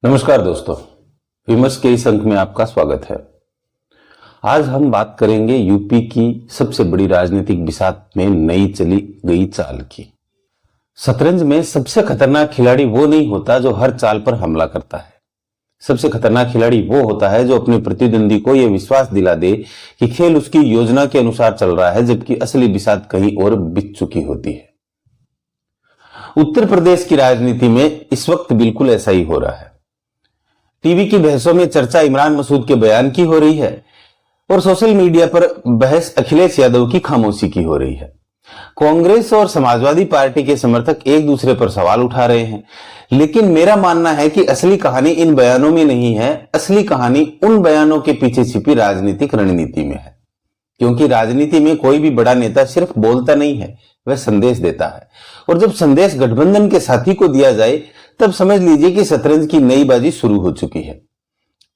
नमस्कार दोस्तों, विमर्श के इस अंक में आपका स्वागत है। आज हम बात करेंगे यूपी की सबसे बड़ी राजनीतिक बिसात में नई चली गई चाल की। शतरंज में सबसे खतरनाक खिलाड़ी वो नहीं होता जो हर चाल पर हमला करता है। सबसे खतरनाक खिलाड़ी वो होता है जो अपने प्रतिद्वंदी को यह विश्वास दिला दे कि खेल उसकी योजना के अनुसार चल रहा है, जबकि असली बिसात कहीं और बीत चुकी होती है। उत्तर प्रदेश की राजनीति में इस वक्त बिल्कुल ऐसा ही हो रहा है। टीवी की बहसों में चर्चा इमरान मसूद के बयान की हो रही है और सोशल मीडिया पर बहस अखिलेश यादव की खामोशी की हो रही है। कांग्रेस और समाजवादी पार्टी के समर्थक एक दूसरे पर सवाल उठा रहे हैं, लेकिन मेरा मानना है कि असली कहानी इन बयानों में नहीं है। असली कहानी उन बयानों के पीछे छिपी राजनीतिक रणनीति में है। क्योंकि राजनीति में कोई भी बड़ा नेता सिर्फ बोलता नहीं है, वह संदेश देता है। और जब संदेश गठबंधन के साथी को दिया जाए तब समझ लीजिए कि शतरंज की नई बाजी शुरू हो चुकी है।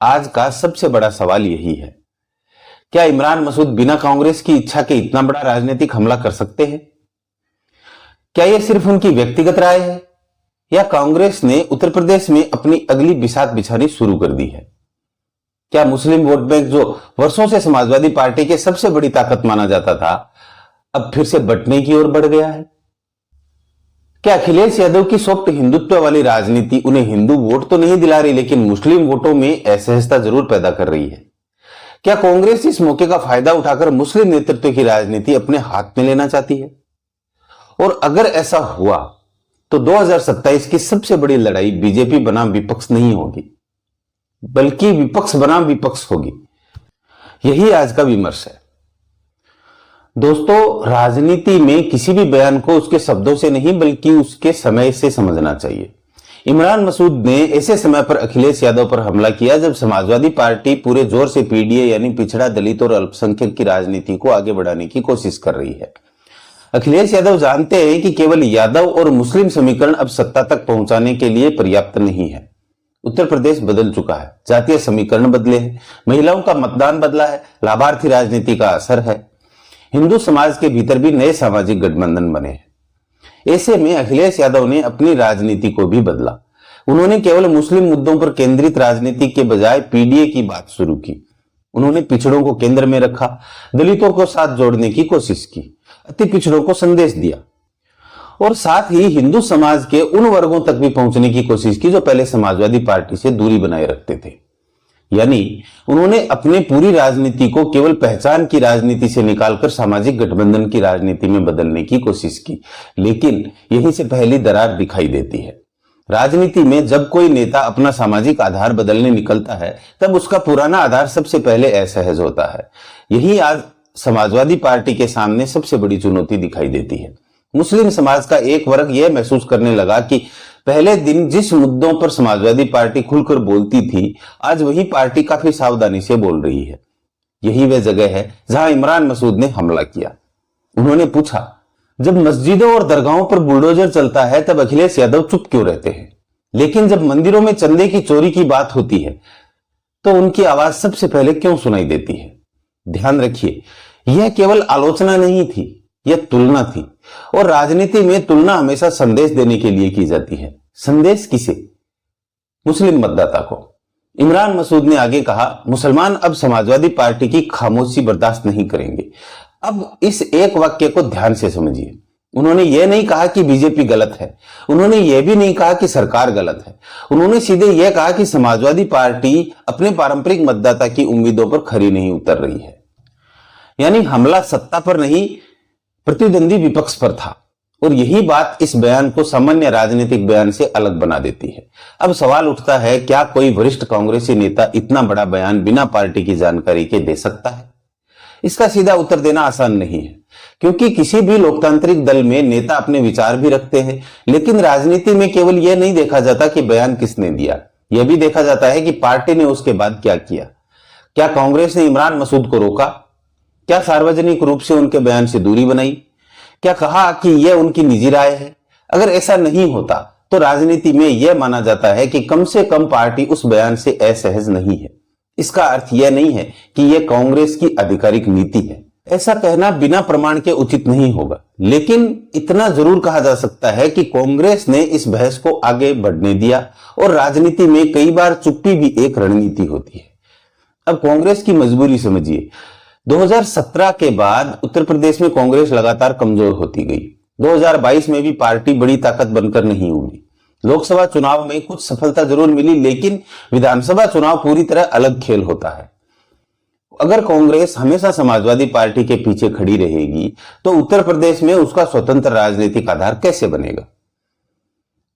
आज का सबसे बड़ा सवाल यही है, क्या इमरान मसूद बिना कांग्रेस की इच्छा के इतना बड़ा राजनीतिक हमला कर सकते हैं? क्या यह सिर्फ उनकी व्यक्तिगत राय है या कांग्रेस ने उत्तर प्रदेश में अपनी अगली बिसात बिछानी शुरू कर दी है? क्या मुस्लिम वोट बैंक, जो वर्षों से समाजवादी पार्टी के सबसे बड़ी ताकत माना जाता था, अब फिर से बंटने की ओर बढ़ गया है? क्या अखिलेश यादव की सॉफ्ट हिंदुत्व वाली राजनीति उन्हें हिंदू वोट तो नहीं दिला रही, लेकिन मुस्लिम वोटों में असहजता जरूर पैदा कर रही है? क्या कांग्रेस इस मौके का फायदा उठाकर मुस्लिम नेतृत्व की राजनीति अपने हाथ में लेना चाहती है? और अगर ऐसा हुआ तो 2027 की सबसे बड़ी लड़ाई बीजेपी बनाम विपक्ष नहीं होगी, बल्कि विपक्ष बनाम विपक्ष होगी। यही आज का विमर्श है। दोस्तों, राजनीति में किसी भी बयान को उसके शब्दों से नहीं बल्कि उसके समय से समझना चाहिए। इमरान मसूद ने ऐसे समय पर अखिलेश यादव पर हमला किया जब समाजवादी पार्टी पूरे जोर से पीडीए यानी पिछड़ा, दलित और अल्पसंख्यक की राजनीति को आगे बढ़ाने की कोशिश कर रही है। अखिलेश यादव जानते हैं कि केवल यादव और मुस्लिम समीकरण अब सत्ता तक पहुंचाने के लिए पर्याप्त नहीं है। उत्तर प्रदेश बदल चुका है, जातीय समीकरण बदले हैं, महिलाओं का मतदान बदला है, लाभार्थी राजनीति का असर है, हिंदू समाज के भीतर भी नए सामाजिक गठबंधन बने हैं। ऐसे में अखिलेश यादव ने अपनी राजनीति को भी बदला। उन्होंने केवल मुस्लिम मुद्दों पर केंद्रित राजनीति के बजाय पीडीए की बात शुरू की। उन्होंने पिछड़ों को केंद्र में रखा, दलितों को साथ जोड़ने की कोशिश की, अति पिछड़ों को संदेश दिया और साथ ही हिंदू समाज के उन वर्गों तक भी पहुंचने की कोशिश की जो पहले समाजवादी पार्टी से दूरी बनाए रखते थे। यानी उन्होंने अपने पूरी राजनीति को केवल पहचान की राजनीति से निकालकर सामाजिक गठबंधन की राजनीति में बदलने की कोशिश की। लेकिन यहीं से पहली दरार दिखाई देती है। राजनीति में जब कोई नेता अपना सामाजिक आधार बदलने निकलता है तब उसका पुराना आधार सबसे पहले असहज होता है। यही आज समाजवादी पार्टी के सामने सबसे बड़ी चुनौती दिखाई देती है। मुस्लिम समाज का एक वर्ग यह महसूस करने लगा कि पहले दिन जिस मुद्दों पर समाजवादी पार्टी खुलकर बोलती थी, आज वही पार्टी काफी सावधानी से बोल रही है। यही वह जगह है जहां इमरान मसूद ने हमला किया। उन्होंने पूछा, जब मस्जिदों और दरगाहों पर बुलडोजर चलता है तब अखिलेश यादव चुप क्यों रहते हैं, लेकिन जब मंदिरों में चंदे की चोरी की बात होती है तो उनकी आवाज सबसे पहले क्यों सुनाई देती है? ध्यान रखिए, यह केवल आलोचना नहीं थी, यह तुलना थी। और राजनीति में तुलना हमेशा संदेश देने के लिए की जाती है। संदेश किसे? मुस्लिम मतदाता को। इमरान मसूद ने आगे कहा, मुसलमान अब समाजवादी पार्टी की खामोशी बर्दाश्त नहीं करेंगे। अब इस एक वाक्य को ध्यान से समझिए। उन्होंने यह नहीं कहा कि बीजेपी गलत है, उन्होंने यह भी नहीं कहा कि सरकार गलत है। उन्होंने सीधे यह कहा कि समाजवादी पार्टी अपने पारंपरिक मतदाता की उम्मीदों पर खरी नहीं उतर रही है। यानी हमला सत्ता पर नहीं, प्रतिद्वंदी विपक्ष पर था। और यही बात इस बयान को सामान्य राजनीतिक बयान से अलग बना देती है। अब सवाल उठता है, क्या कोई वरिष्ठ कांग्रेसी नेता इतना बड़ा बयान बिना पार्टी की जानकारी के दे सकता है? इसका सीधा उत्तर देना आसान नहीं है, क्योंकि किसी भी लोकतांत्रिक दल में नेता अपने विचार भी रखते हैं। लेकिन राजनीति में केवल यह नहीं देखा जाता कि बयान किसने दिया, यह भी देखा जाता है कि पार्टी ने उसके बाद क्या किया। क्या कांग्रेस ने इमरान मसूद को रोका? क्या सार्वजनिक रूप से उनके बयान से दूरी बनाई? क्या कहा कि यह उनकी निजी राय है? अगर ऐसा नहीं होता तो राजनीति में यह माना जाता है कि कम से कम पार्टी उस बयान से असहज नहीं है। इसका अर्थ यह नहीं है कि यह कांग्रेस की आधिकारिक नीति है। ऐसा कहना बिना प्रमाण के उचित नहीं होगा, लेकिन इतना जरूर कहा जा सकता है कि कांग्रेस ने इस बहस को आगे बढ़ने दिया और राजनीति में कई बार चुप्पी भी एक रणनीति होती है। अब कांग्रेस की मजबूरी समझिए। 2017 के बाद उत्तर प्रदेश में कांग्रेस लगातार कमजोर होती गई। 2022 में भी पार्टी बड़ी ताकत बनकर नहीं उभरी। लोकसभा चुनाव में कुछ सफलता जरूर मिली, लेकिन विधानसभा चुनाव पूरी तरह अलग खेल होता है। अगर कांग्रेस हमेशा समाजवादी पार्टी के पीछे खड़ी रहेगी तो उत्तर प्रदेश में उसका स्वतंत्र राजनीतिक आधार कैसे बनेगा?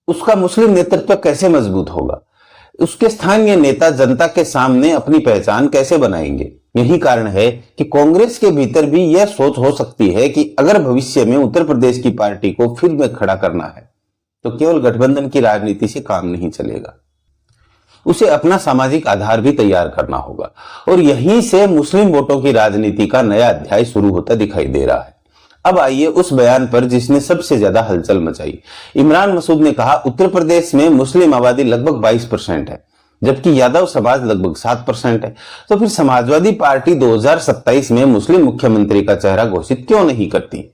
उसका मुस्लिम नेतृत्व कैसे मजबूत होगा? उसके स्थानीय नेता जनता के सामने अपनी पहचान कैसे बनाएंगे? यही कारण है कि कांग्रेस के भीतर भी यह सोच हो सकती है कि अगर भविष्य में उत्तर प्रदेश की पार्टी को फिर में खड़ा करना है तो केवल गठबंधन की राजनीति से काम नहीं चलेगा, उसे अपना सामाजिक आधार भी तैयार करना होगा। और यहीं से मुस्लिम वोटों की राजनीति का नया अध्याय शुरू होता दिखाई दे रहा है। अब आइए उस बयान पर जिसने सबसे ज्यादा हलचल मचाई। इमरान मसूद ने कहा, उत्तर प्रदेश में मुस्लिम आबादी लगभग 22% है, जबकि यादव समाज लगभग 7% है। तो फिर समाजवादी पार्टी 2027 में मुस्लिम मुख्यमंत्री का चेहरा घोषित क्यों नहीं करती?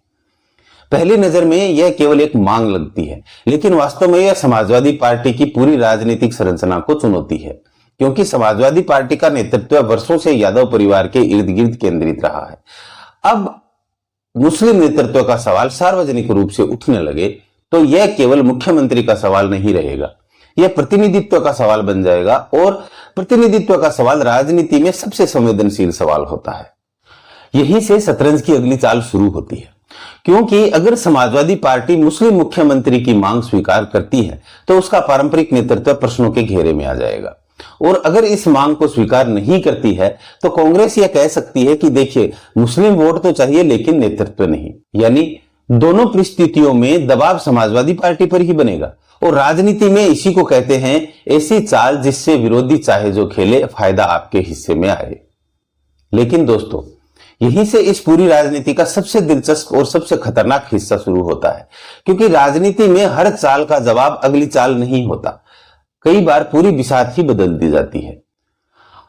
पहली नजर में यह केवल एक मांग लगती है, लेकिन वास्तव में यह समाजवादी पार्टी की पूरी राजनीतिक संरचना को चुनौती है, क्योंकि समाजवादी पार्टी का नेतृत्व वर्षों से यादव परिवार के इर्द गिर्द केंद्रित रहा है। अब मुस्लिम नेतृत्व का सवाल सार्वजनिक रूप से उठने लगे तो यह केवल मुख्यमंत्री का सवाल नहीं रहेगा, यह प्रतिनिधित्व का सवाल बन जाएगा। और प्रतिनिधित्व का सवाल राजनीति में सबसे संवेदनशील सवाल होता है। यहीं से शतरंज की अगली चाल शुरू होती है, क्योंकि अगर समाजवादी पार्टी मुस्लिम मुख्यमंत्री की मांग स्वीकार करती है तो उसका पारंपरिक नेतृत्व प्रश्नों के घेरे में आ जाएगा। और अगर इस मांग को स्वीकार नहीं करती है तो कांग्रेस यह कह सकती है कि देखिए, मुस्लिम वोट तो चाहिए लेकिन नेतृत्व नहीं। यानी दोनों परिस्थितियों में दबाव समाजवादी पार्टी पर ही बनेगा। और राजनीति में इसी को कहते हैं ऐसी चाल जिससे विरोधी चाहे जो खेले, फायदा आपके हिस्से में आए। लेकिन दोस्तों, यहीं से इस पूरी राजनीति का सबसे दिलचस्प और सबसे खतरनाक हिस्सा शुरू होता है, क्योंकि राजनीति में हर चाल का जवाब अगली चाल नहीं होता। कई बार पूरी बिसात ही बदल दी जाती है।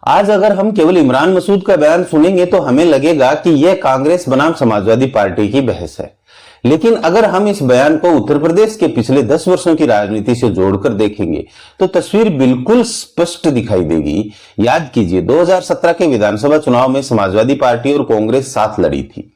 आज अगर हम केवल इमरान मसूद का बयान सुनेंगे तो हमें लगेगा कि यह कांग्रेस बनाम समाजवादी पार्टी की बहस है, लेकिन अगर हम इस बयान को उत्तर प्रदेश के पिछले 10 वर्षों की राजनीति से जोड़कर देखेंगे तो तस्वीर बिल्कुल स्पष्ट दिखाई देगी। याद कीजिए, 2017 के विधानसभा चुनाव में समाजवादी पार्टी और कांग्रेस साथ लड़ी थी।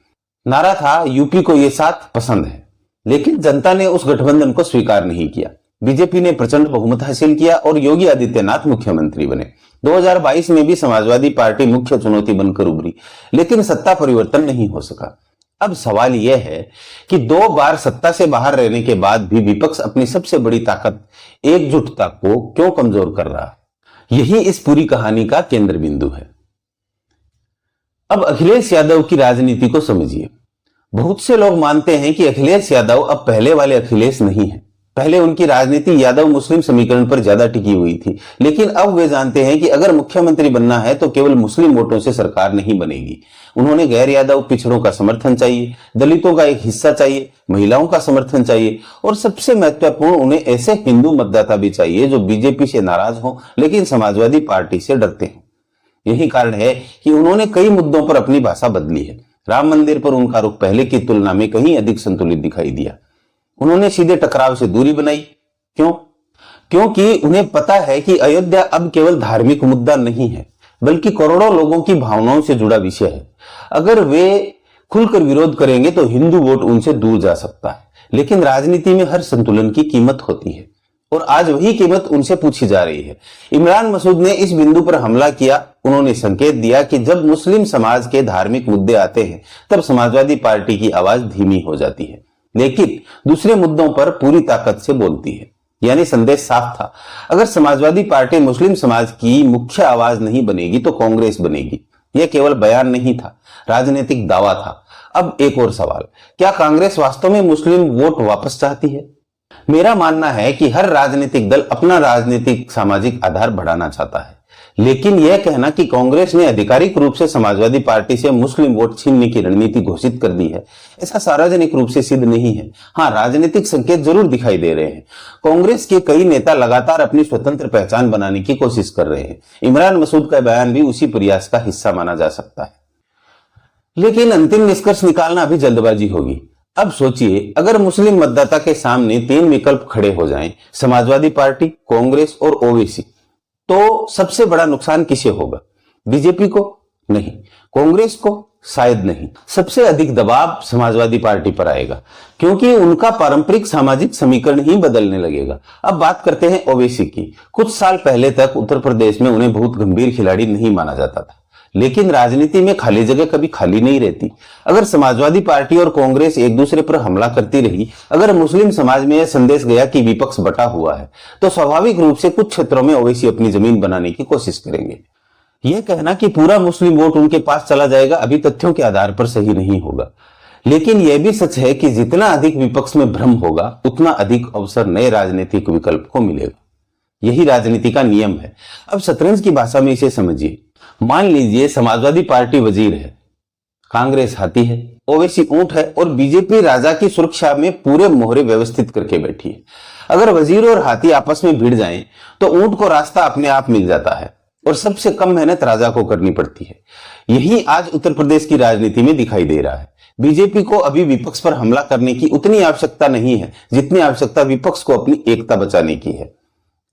नारा था, यूपी को ये साथ पसंद है, लेकिन जनता ने उस गठबंधन को स्वीकार नहीं किया। बीजेपी ने प्रचंड बहुमत हासिल किया और योगी आदित्यनाथ मुख्यमंत्री बने। 2022 में भी समाजवादी पार्टी मुख्य चुनौती बनकर उभरी, लेकिन सत्ता परिवर्तन नहीं हो सका। अब सवाल यह है कि 2 बार सत्ता से बाहर रहने के बाद भी विपक्ष अपनी सबसे बड़ी ताकत एकजुटता को क्यों कमजोर कर रहा है? यही इस पूरी कहानी का केंद्र बिंदु है। अब अखिलेश यादव की राजनीति को समझिए। बहुत से लोग मानते हैं कि अखिलेश यादव अब पहले वाले अखिलेश नहीं है। पहले उनकी राजनीति यादव मुस्लिम समीकरण पर ज्यादा टिकी हुई थी, लेकिन अब वे जानते हैं कि अगर मुख्यमंत्री बनना है तो केवल मुस्लिम वोटों से सरकार नहीं बनेगी। उन्होंने गैर यादव पिछड़ों का समर्थन चाहिए, दलितों का एक हिस्सा चाहिए, महिलाओं का समर्थन चाहिए और सबसे महत्वपूर्ण, उन्हें ऐसे हिंदू मतदाता भी चाहिए जो बीजेपी से नाराज हो लेकिन समाजवादी पार्टी से डरते हैं। यही कारण है कि उन्होंने कई मुद्दों पर अपनी भाषा बदली है। राम मंदिर पर उनका रुख पहले की तुलना में कहीं अधिक संतुलित दिखाई दिया। उन्होंने सीधे टकराव से दूरी बनाई। क्यों? क्योंकि उन्हें पता है कि अयोध्या अब केवल धार्मिक मुद्दा नहीं है, बल्कि करोड़ों लोगों की भावनाओं से जुड़ा विषय है। अगर वे खुलकर विरोध करेंगे तो हिंदू वोट उनसे दूर जा सकता है, लेकिन राजनीति में हर संतुलन की कीमत होती है और आज वही कीमत उनसे पूछी जा रही है। इमरान मसूद ने इस बिंदु पर हमला किया। उन्होंने संकेत दिया कि जब मुस्लिम समाज के धार्मिक मुद्दे आते हैं तब समाजवादी पार्टी की आवाज धीमी हो जाती है, लेकिन दूसरे मुद्दों पर पूरी ताकत से बोलती है। यानी संदेश साफ था, अगर समाजवादी पार्टी मुस्लिम समाज की मुख्य आवाज नहीं बनेगी तो कांग्रेस बनेगी। यह केवल बयान नहीं था, राजनीतिक दावा था। अब एक और सवाल, क्या कांग्रेस वास्तव में मुस्लिम वोट वापस चाहती है? मेरा मानना है कि हर राजनीतिक दल अपना राजनीतिक सामाजिक आधार बढ़ाना चाहता है, लेकिन यह कहना कि कांग्रेस ने आधिकारिक रूप से समाजवादी पार्टी से मुस्लिम वोट छीनने की रणनीति घोषित कर दी है, ऐसा सार्वजनिक रूप से सिद्ध नहीं है। हाँ, राजनीतिक संकेत जरूर दिखाई दे रहे हैं। कांग्रेस के कई नेता लगातार अपनी स्वतंत्र पहचान बनाने की कोशिश कर रहे हैं। इमरान मसूद का बयान भी उसी प्रयास का हिस्सा माना जा सकता है। लेकिन अंतिम निष्कर्ष निकालना अभी जल्दबाजी होगी। अब सोचिए, अगर मुस्लिम मतदाता के सामने 3 विकल्प खड़े हो जाएं, समाजवादी पार्टी, कांग्रेस और ओवैसी, तो सबसे बड़ा नुकसान किसे होगा? बीजेपी को? नहीं। कांग्रेस को? शायद नहीं। सबसे अधिक दबाव समाजवादी पार्टी पर आएगा, क्योंकि उनका पारंपरिक सामाजिक समीकरण ही बदलने लगेगा। अब बात करते हैं ओवैसी की। कुछ साल पहले तक उत्तर प्रदेश में उन्हें बहुत गंभीर खिलाड़ी नहीं माना जाता था, लेकिन राजनीति में खाली जगह कभी खाली नहीं रहती। अगर समाजवादी पार्टी और कांग्रेस एक दूसरे पर हमला करती रही, अगर मुस्लिम समाज में यह संदेश गया कि विपक्ष बटा हुआ है, तो स्वाभाविक रूप से कुछ क्षेत्रों में ओवैसी अपनी जमीन बनाने की कोशिश करेंगे। यह कहना कि पूरा मुस्लिम वोट उनके पास चला जाएगा अभी तथ्यों के आधार पर सही नहीं होगा, लेकिन यह भी सच है कि जितना अधिक विपक्ष में भ्रम होगा, उतना अधिक अवसर नए राजनीतिक विकल्प को मिलेगा। यही राजनीति का नियम है। अब शतरंज की भाषा में इसे समझिए। मान लीजिए समाजवादी पार्टी वजीर है, कांग्रेस हाथी है, ओवैसी ऊंट है और बीजेपी राजा की सुरक्षा में पूरे मोहरे व्यवस्थित करके बैठी है। अगर वजीर और हाथी आपस में भिड़ जाएं, तो ऊंट को रास्ता अपने आप मिल जाता है और सबसे कम मेहनत राजा को करनी पड़ती है। यही आज उत्तर प्रदेश की राजनीति में दिखाई दे रहा है। बीजेपी को अभी विपक्ष पर हमला करने की उतनी आवश्यकता नहीं है जितनी आवश्यकता विपक्ष को अपनी एकता बचाने की है।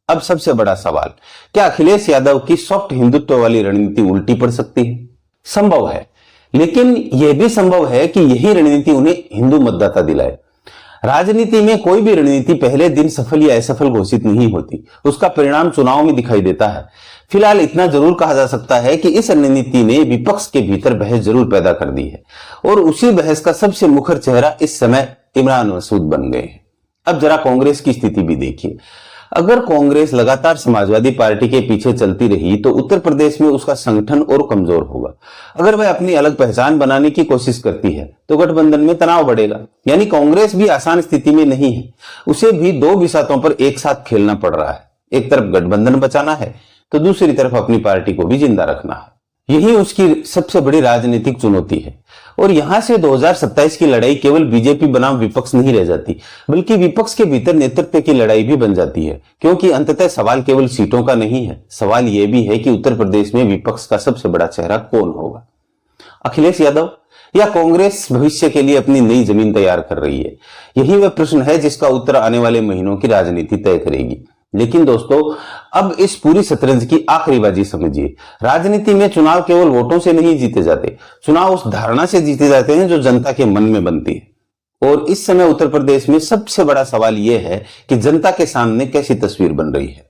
अब सबसे बड़ा सवाल, क्या अखिलेश यादव की सॉफ्ट हिंदुत्व वाली रणनीति उल्टी पड़ सकती है? संभव है, लेकिन यह भी संभव है कि यही रणनीति उन्हें हिंदू मतदाता दिलाए। राजनीति में कोई भी रणनीति पहले दिन सफल या असफल घोषित नहीं होती, उसका परिणाम चुनाव में दिखाई देता है। फिलहाल इतना जरूर कहा जा सकता है कि इस रणनीति ने विपक्ष के भीतर बहस जरूर पैदा कर दी है और उसी बहस का सबसे मुखर चेहरा इस समय इमरान मसूद बन गए हैं। अब जरा कांग्रेस की स्थिति भी देखिए। अगर कांग्रेस लगातार समाजवादी पार्टी के पीछे चलती रही तो उत्तर प्रदेश में उसका संगठन और कमजोर होगा। अगर वह अपनी अलग पहचान बनाने की कोशिश करती है तो गठबंधन में तनाव बढ़ेगा। यानी कांग्रेस भी आसान स्थिति में नहीं है, उसे भी 2 बिसातों पर एक साथ खेलना पड़ रहा है। एक तरफ गठबंधन बचाना है तो दूसरी तरफ अपनी पार्टी को भी जिंदा रखना है। यही उसकी सबसे बड़ी राजनीतिक चुनौती है और यहां से 2027 की लड़ाई केवल बीजेपी बनाम विपक्ष नहीं रह जाती, बल्कि विपक्ष के भीतर नेतृत्व की लड़ाई भी बन जाती है। क्योंकि अंततः सवाल केवल सीटों का नहीं है, सवाल यह भी है कि उत्तर प्रदेश में विपक्ष का सबसे बड़ा चेहरा कौन होगा? अखिलेश यादव या कांग्रेस भविष्य के लिए अपनी नई जमीन तैयार कर रही है? यही वह प्रश्न है जिसका उत्तर आने वाले महीनों की राजनीति तय करेगी। लेकिन दोस्तों, अब इस पूरी शतरंज की आखिरी बाजी समझिए। राजनीति में चुनाव केवल वोटों से नहीं जीते जाते, चुनाव उस धारणा से जीते जाते हैं जो जनता के मन में बनती है। और इस समय उत्तर प्रदेश में सबसे बड़ा सवाल यह है कि जनता के सामने कैसी तस्वीर बन रही है।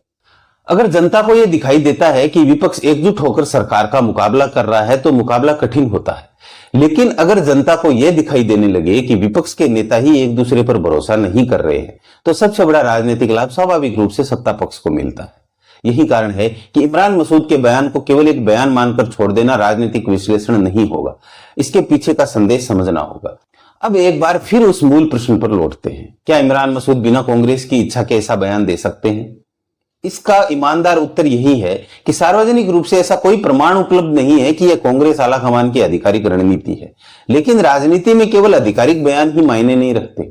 अगर जनता को यह दिखाई देता है कि विपक्ष एकजुट होकर सरकार का मुकाबला कर रहा है तो मुकाबला कठिन होता है। लेकिन अगर जनता को यह दिखाई देने लगे कि विपक्ष के नेता ही एक दूसरे पर भरोसा नहीं कर रहे हैं, तो सबसे बड़ा राजनीतिक लाभ स्वाभाविक रूप से सत्ता पक्ष को मिलता है। यही कारण है कि इमरान मसूद के बयान को केवल एक बयान मानकर छोड़ देना राजनीतिक विश्लेषण नहीं होगा, इसके पीछे का संदेश समझना होगा। अब एक बार फिर उस मूल प्रश्न पर लौटते हैं, क्या इमरान मसूद बिना कांग्रेस की इच्छा के ऐसा बयान दे सकते हैं? इसका ईमानदार उत्तर यही है कि सार्वजनिक रूप से ऐसा कोई प्रमाण उपलब्ध नहीं है कि यह कांग्रेस आला कमान की आधिकारिक रणनीति है। लेकिन राजनीति में केवल आधिकारिक बयान ही मायने नहीं रखते,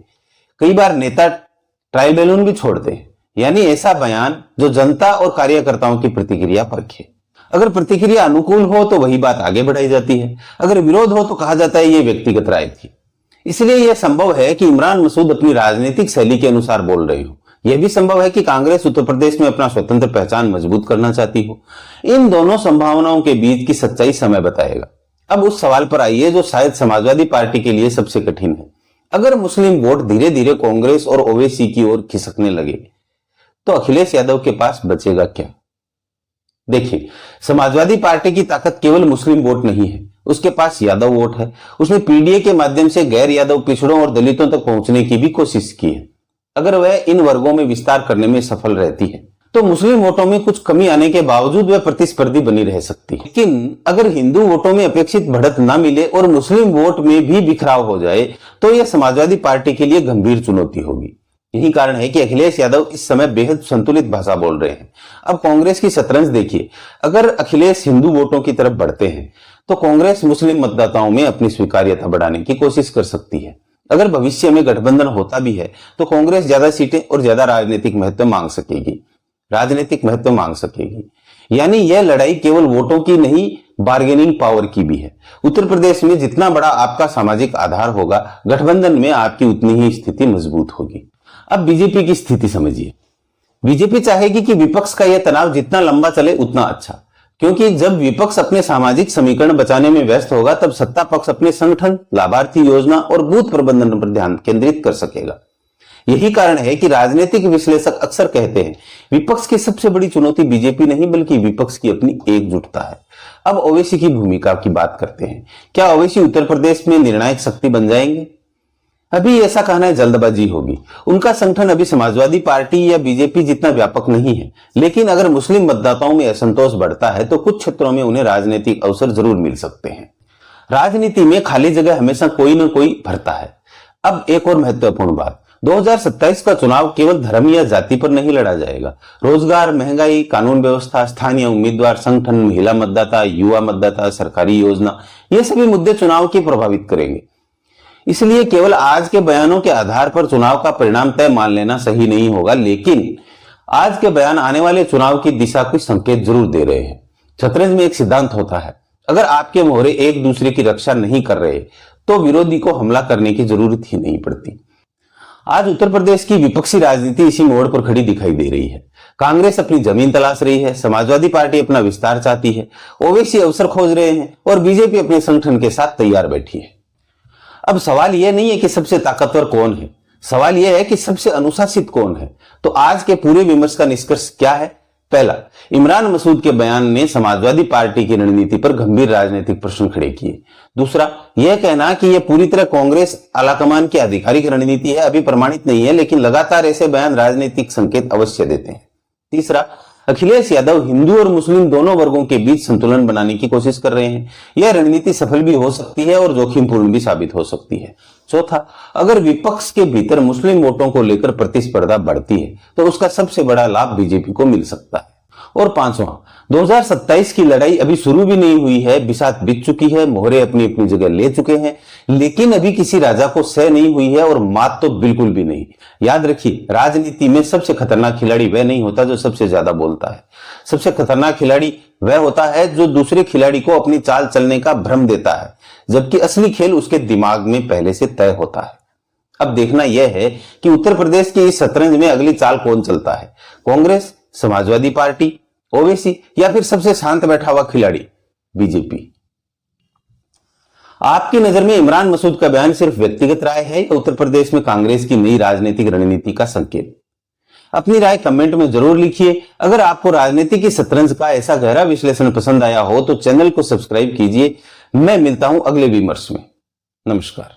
कई बार नेता ट्रायल बैलून भी छोड़ते हैं, यानी ऐसा बयान जो जनता और कार्यकर्ताओं की प्रतिक्रिया परखे। अगर प्रतिक्रिया अनुकूल हो तो वही बात आगे बढ़ाई जाती है, अगर विरोध हो तो कहा जाता है ये व्यक्तिगत राय थी। इसलिए यह संभव है कि इमरान मसूद अपनी राजनीतिक शैली के अनुसार बोल रहे हो। यह भी संभव है कि कांग्रेस उत्तर प्रदेश में अपना स्वतंत्र पहचान मजबूत करना चाहती हो। इन दोनों संभावनाओं के बीच की सच्चाई समय बताएगा। अब उस सवाल पर आइए जो शायद समाजवादी पार्टी के लिए सबसे कठिन है। अगर मुस्लिम वोट धीरे धीरे कांग्रेस और ओवैसी की ओर खिसकने लगे तो अखिलेश यादव के पास बचेगा क्या? देखिए, समाजवादी पार्टी की ताकत केवल मुस्लिम वोट नहीं है, उसके पास यादव वोट है। उसने पीडीए के माध्यम से गैर यादव पिछड़ों और दलितों तक पहुंचने की भी कोशिश की है। अगर वह इन वर्गों में विस्तार करने में सफल रहती है तो मुस्लिम वोटों में कुछ कमी आने के बावजूद वह प्रतिस्पर्धी बनी रह सकती है। लेकिन अगर हिंदू वोटों में अपेक्षित बढ़त न मिले और मुस्लिम वोट में भी बिखराव हो जाए तो यह समाजवादी पार्टी के लिए गंभीर चुनौती होगी। यही कारण है कि अखिलेश यादव इस समय बेहद संतुलित भाषा बोल रहे हैं। अब कांग्रेस की शतरंज देखिए। अगर अखिलेश हिंदू वोटों की तरफ बढ़ते हैं तो कांग्रेस मुस्लिम मतदाताओं में अपनी स्वीकार्यता बढ़ाने की कोशिश कर सकती है। अगर भविष्य में गठबंधन होता भी है तो कांग्रेस ज्यादा सीटें और ज्यादा राजनीतिक महत्व मांग सकेगी। यानी यह लड़ाई केवल वोटों की नहीं बार्गेनिंग पावर की भी है। उत्तर प्रदेश में जितना बड़ा आपका सामाजिक आधार होगा, गठबंधन में आपकी उतनी ही स्थिति मजबूत होगी। अब बीजेपी की स्थिति समझिए। बीजेपी चाहेगी कि विपक्ष का यह तनाव जितना लंबा चले उतना अच्छा, क्योंकि जब विपक्ष अपने सामाजिक समीकरण बचाने में व्यस्त होगा तब सत्ता पक्ष अपने संगठन, लाभार्थी योजना और बूथ प्रबंधन पर ध्यान केंद्रित कर सकेगा। यही कारण है कि राजनीतिक विश्लेषक अक्सर कहते हैं विपक्ष की सबसे बड़ी चुनौती बीजेपी नहीं बल्कि विपक्ष की अपनी एकजुटता है। अब ओवैसी की भूमिका की बात करते हैं। क्या ओवैसी उत्तर प्रदेश में निर्णायक शक्ति बन जाएंगे? अभी ऐसा कहना जल्दबाजी होगी। उनका संगठन अभी समाजवादी पार्टी या बीजेपी जितना व्यापक नहीं है, लेकिन अगर मुस्लिम मतदाताओं में असंतोष बढ़ता है तो कुछ क्षेत्रों में उन्हें राजनीतिक अवसर जरूर मिल सकते हैं। राजनीति में खाली जगह हमेशा कोई न कोई भरता है। अब एक और महत्वपूर्ण बात, 2027 का चुनाव केवल धर्म या जाति पर नहीं लड़ा जाएगा। रोजगार, महंगाई, कानून व्यवस्था, स्थानीय उम्मीदवार, संगठन, महिला मतदाता, युवा मतदाता, सरकारी योजना, ये सभी मुद्दे चुनाव को प्रभावित करेंगे। इसलिए केवल आज के बयानों के आधार पर चुनाव का परिणाम तय मान लेना सही नहीं होगा, लेकिन आज के बयान आने वाले चुनाव की दिशा कुछ संकेत जरूर दे रहे हैं। शतरंज में एक सिद्धांत होता है, अगर आपके मोहरे एक दूसरे की रक्षा नहीं कर रहे तो विरोधी को हमला करने की जरूरत ही नहीं पड़ती। आज उत्तर प्रदेश की विपक्षी राजनीति इसी मोड़ पर खड़ी दिखाई दे रही है। कांग्रेस अपनी जमीन तलाश रही है, समाजवादी पार्टी अपना विस्तार चाहती है, ओवैसी अवसर खोज रहे हैं और बीजेपी अपने संगठन के साथ तैयार बैठी है। अब सवाल यह नहीं है कि सबसे ताकतवर कौन है, सवाल यह है कि सबसे अनुशासित कौन है। तो आज के पूरे विमर्श का निष्कर्ष क्या है? पहला, इमरान मसूद के बयान ने समाजवादी पार्टी की रणनीति पर गंभीर राजनीतिक प्रश्न खड़े किए। दूसरा, यह कहना कि यह पूरी तरह कांग्रेस आलाकमान की आधिकारिक रणनीति है अभी प्रमाणित नहीं है, लेकिन लगातार ऐसे बयान राजनीतिक संकेत अवश्य देते हैं। तीसरा, अखिलेश यादव हिंदू और मुस्लिम दोनों वर्गों के बीच संतुलन बनाने की कोशिश कर रहे हैं। यह रणनीति सफल भी हो सकती है और जोखिमपूर्ण भी साबित हो सकती है। चौथा, अगर विपक्ष के भीतर मुस्लिम वोटों को लेकर प्रतिस्पर्धा बढ़ती है तो उसका सबसे बड़ा लाभ बीजेपी को मिल सकता है। और पांचवां, 2027 की लड़ाई अभी शुरू भी नहीं हुई है, बिसात बीत चुकी है, मोहरे अपनी अपनी जगह ले चुके हैं, लेकिन अभी किसी राजा को सह नहीं हुई है और मात तो बिल्कुल भी नहीं। याद रखिए, राजनीति में सबसे खतरनाक खिलाड़ी वह नहीं होता जो सबसे ज्यादा बोलता है। सबसे खतरनाक खिलाड़ी वह होता है जो दूसरे खिलाड़ी को अपनी चाल चलने का भ्रम देता है, जबकि असली खेल उसके दिमाग में पहले से तय होता है। अब देखना यह है कि उत्तर प्रदेश की इस शतरंज में अगली चाल कौन चलता है, कांग्रेस, समाजवादी पार्टी, ओवैसी या फिर सबसे शांत बैठा हुआ खिलाड़ी बीजेपी। आपकी नजर में इमरान मसूद का बयान सिर्फ व्यक्तिगत राय है या उत्तर प्रदेश में कांग्रेस की नई राजनीतिक रणनीति का संकेत? अपनी राय कमेंट में जरूर लिखिए। अगर आपको राजनीति की शतरंज का ऐसा गहरा विश्लेषण पसंद आया हो तो चैनल को सब्सक्राइब कीजिए। मैं मिलता हूं अगले विमर्श में। नमस्कार।